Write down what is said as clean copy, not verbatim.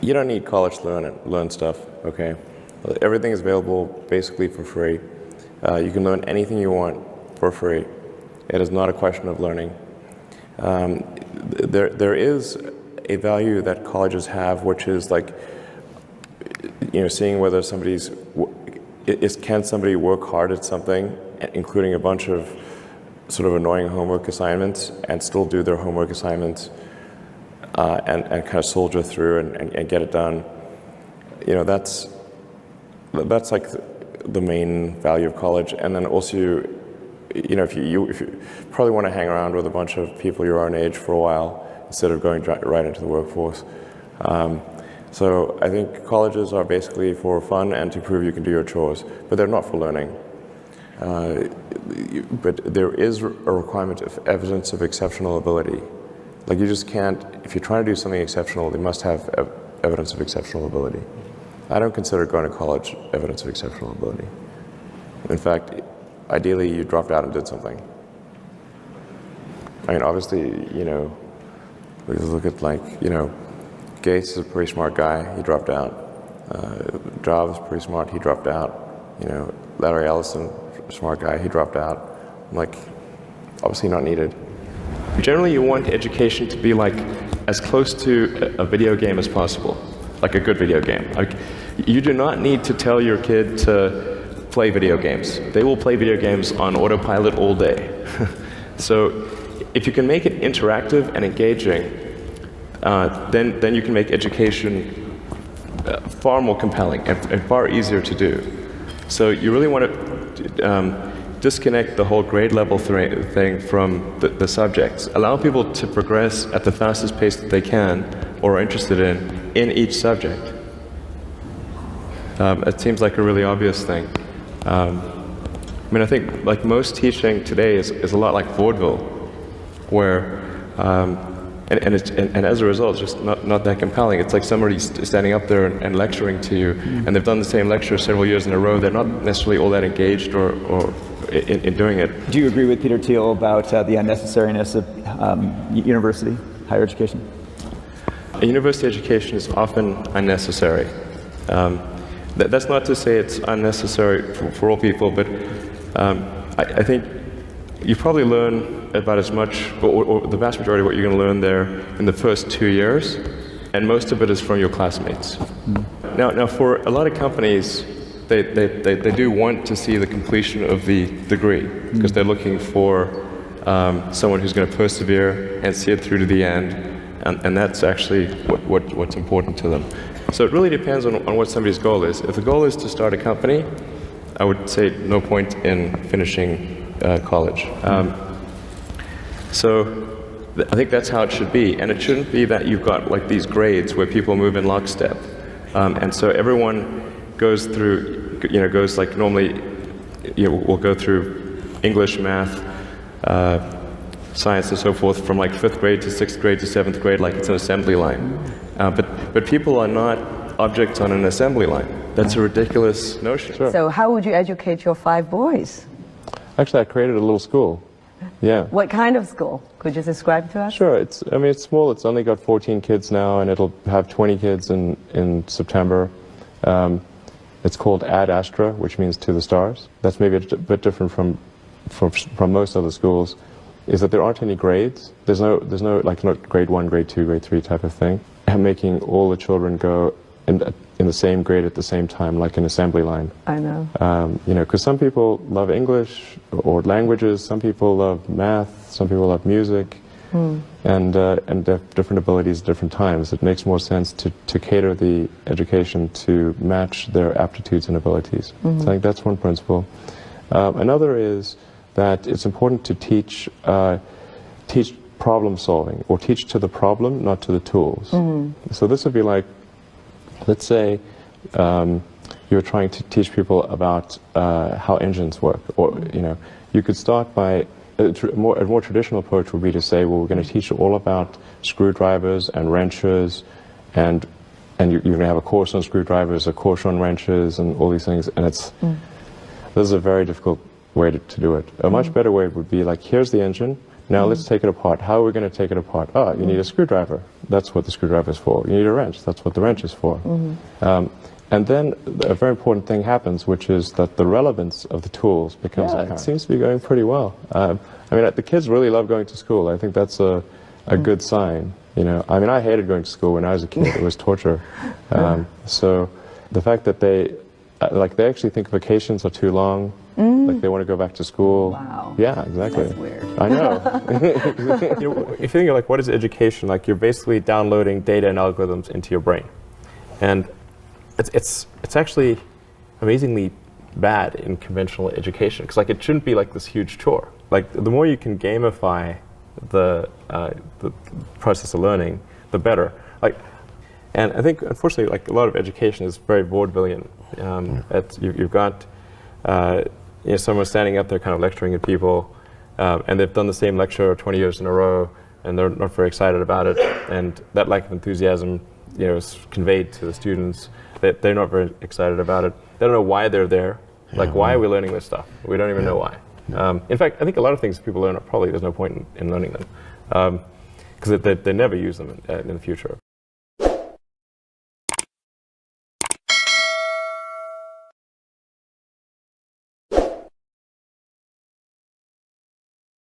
You don't need college to learn stuff, okay? Everything is available basically for free. You can learn anything you want for free. It is not a question of learning. There is a value that colleges have, which is like, seeing whether can somebody work hard at something, including a bunch of sort of annoying homework assignments, and still do their homework assignments and kind of soldier through and get it done. That's like the main value of college. And then also, if you probably want to hang around with a bunch of people your own age for a while instead of going right into the workforce. So I think colleges are basically for fun and to prove you can do your chores, but they're not for learning. But there is a requirement of evidence of exceptional ability. Like you just can't, if you're trying to do something exceptional, they must have evidence of exceptional ability. I don't consider going to college evidence of exceptional ability. In fact, ideally you dropped out and did something. I mean, obviously, we look at Gates is a pretty smart guy, he dropped out. Jobs, pretty smart, he dropped out. Larry Ellison, smart guy, he dropped out. I'm like, obviously not needed. Generally, you want education to be as close to a video game as possible, like a good video game. You do not need to tell your kid to play video games. They will play video games on autopilot all day. So if you can make it interactive and engaging, then you can make education far more compelling and far easier to do. So you really want to disconnect the whole grade level thing from the subjects. Allow people to progress at the fastest pace that they can or are interested in each subject. It seems like a really obvious thing. I think most teaching today is a lot like vaudeville, where and as a result, it's just not that compelling. It's like somebody standing up there and lecturing to you, and they've done the same lecture several years in a row. They're not necessarily all that engaged or in doing it. Do you agree with Peter Thiel about the unnecessariness of university, higher education? A university education is often unnecessary. That's not to say it's unnecessary for all people, but I think you probably learn about as much, or the vast majority of what you're going to learn there in the first 2 years, and most of it is from your classmates. Now for a lot of companies, they do want to see the completion of the degree, because they're looking for someone who's going to persevere and see it through to the end, and that's actually what's important to them. So it really depends on what somebody's goal is. If the goal is to start a company, I would say no point in finishing college. So I think that's how it should be, and it shouldn't be that you've got these grades where people move in lockstep, and so everyone goes through, normally, we'll go through English, math, science, and so forth from 5th grade to 6th grade to 7th grade, like it's an assembly line. But people are not objects on an assembly line. That's a ridiculous notion. Sure. So how would you educate your 5 boys? Actually, I created a little school. Yeah. What kind of school? Could you describe to us? Sure. It's small. It's only got 14 kids now, and it'll have 20 kids in September. It's called Astra, which means to the stars. That's maybe a bit different from most other schools, is that there aren't any grades. There's no not grade 1, grade 2, grade 3 type of thing. And making all the children go in the same grade at the same time, like an assembly line. I know. Because some people love English or languages, some people love math, some people love music, and they have different abilities at different times. It makes more sense to cater the education to match their aptitudes and abilities. So I think that's one principle. Another is that it's important to teach problem solving, or teach to the problem, not to the tools. So this would be like, let's say you're trying to teach people about how engines work, or you could start by a more traditional approach would be to say, well, we're going to teach you all about screwdrivers and wrenches, and you're going to have a course on screwdrivers, a course on wrenches, and all these things. And this is a very difficult way to do it. A much better way would be like, here's the engine. Now let's take it apart. How are we going to take it apart? Oh, you need a screwdriver. That's what the screwdriver is for. You need a wrench. That's what the wrench is for. And then a very important thing happens, which is that the relevance of the tools becomes apparent. It seems to be going pretty well. I mean, the kids really love going to school. I think that's a good sign. You know, I mean, I hated going to school when I was a kid. It was torture. So the fact that they actually think vacations are too long. Like they want to go back to school. Wow. Yeah, exactly. That's weird. I know. You know, if you think of like what is education, like you're basically downloading data and algorithms into your brain, and it's actually amazingly bad in conventional education because like it shouldn't be like this huge chore. Like the more you can gamify the process of learning, the better. Like, and I think unfortunately, like a lot of education is very vaudevillian. You've got you know, someone standing up there kind of lecturing at people, and they've done the same lecture 20 years in a row, and they're not very excited about it. And that lack of enthusiasm, you know, is conveyed to the students. They're not very excited about it. They don't know why they're there. Like, why are we learning this stuff? We don't even know why. In fact, I think a lot of things people learn, probably there's no point in learning them, because they never use them in the future.